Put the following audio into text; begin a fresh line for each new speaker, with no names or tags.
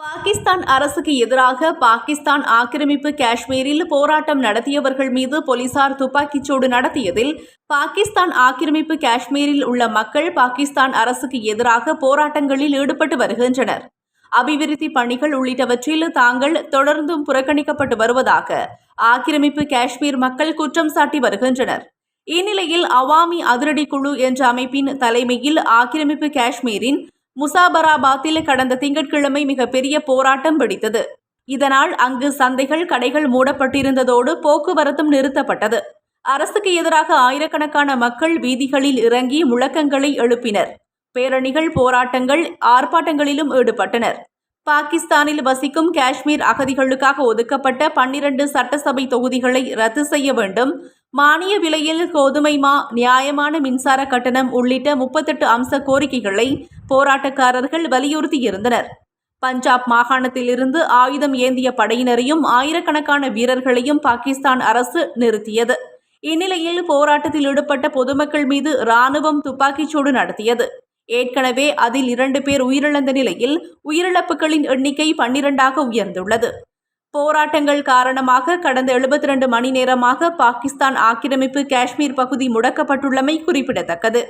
பாகிஸ்தான் அரசுக்கு எதிராக பாகிஸ்தான் ஆக்கிரமிப்பு காஷ்மீரில் போராட்டம் நடத்தியவர்கள் மீது போலீசார் துப்பாக்கிச்சூடு நடத்தியதில் பாகிஸ்தான் ஆக்கிரமிப்பு காஷ்மீரில் உள்ள மக்கள் பாகிஸ்தான் அரசுக்கு எதிராக போராட்டங்களில் ஈடுபட்டு வருகின்றனர். அபிவிருத்தி பணிகள் உள்ளிட்டவற்றில் தாங்கள் தொடர்ந்தும் புறக்கணிக்கப்பட்டு வருவதாக ஆக்கிரமிப்பு காஷ்மீர் மக்கள் குற்றம் சாட்டி வருகின்றனர். இந்நிலையில் அவாமி அதிரடி குழு என்ற அமைப்பின் தலைமையில் ஆக்கிரமிப்பு காஷ்மீரின் முசாபராபாத்தில் கடந்த திங்கட்கிழமை மிகப்பெரிய போராட்டம் வெடித்தது. இதனால் அங்கு சந்தைகள், கடைகள் மூடப்பட்டிருந்ததோடு போக்குவரத்தும் நிறுத்தப்பட்டது. அரசுக்கு எதிராக ஆயிரக்கணக்கான மக்கள் வீதிகளில் இறங்கி முழக்கங்களை எழுப்பினர். பேரணிகள், போராட்டங்கள், ஆர்ப்பாட்டங்களிலும் ஈடுபட்டனர். பாகிஸ்தானில் வசிக்கும் காஷ்மீர் அகதிகளுக்காக ஒதுக்கப்பட்ட 12 சட்டசபை தொகுதிகளை ரத்து செய்ய வேண்டும், மானிய விலையில் கோதுமை மா, நியாயமான மின்சார கட்டணம் உள்ளிட்ட 38 அம்ச கோரிக்கைகளை போராட்டக்காரர்கள் வலியுறுத்தியிருந்தனர். பஞ்சாப் மாகாணத்திலிருந்து ஆயுதம் ஏந்திய படையினரையும் ஆயிரக்கணக்கான வீரர்களையும் பாகிஸ்தான் அரசு நிறுத்தியது. இந்நிலையில் போராட்டத்தில் ஈடுபட்ட பொதுமக்கள் மீது இராணுவம் துப்பாக்கிச்சூடு நடத்தியது. ஏற்கனவே அதில் 2 பேர் உயிரிழந்த நிலையில் உயிரிழப்புகளின் எண்ணிக்கை 12ஆக உயர்ந்துள்ளது. போராட்டங்கள் காரணமாக கடந்த 72 மணி நேரமாக பாகிஸ்தான் ஆக்கிரமிப்பு காஷ்மீர் பகுதி முடக்கப்பட்டுள்ளமை குறிப்பிடத்தக்கது.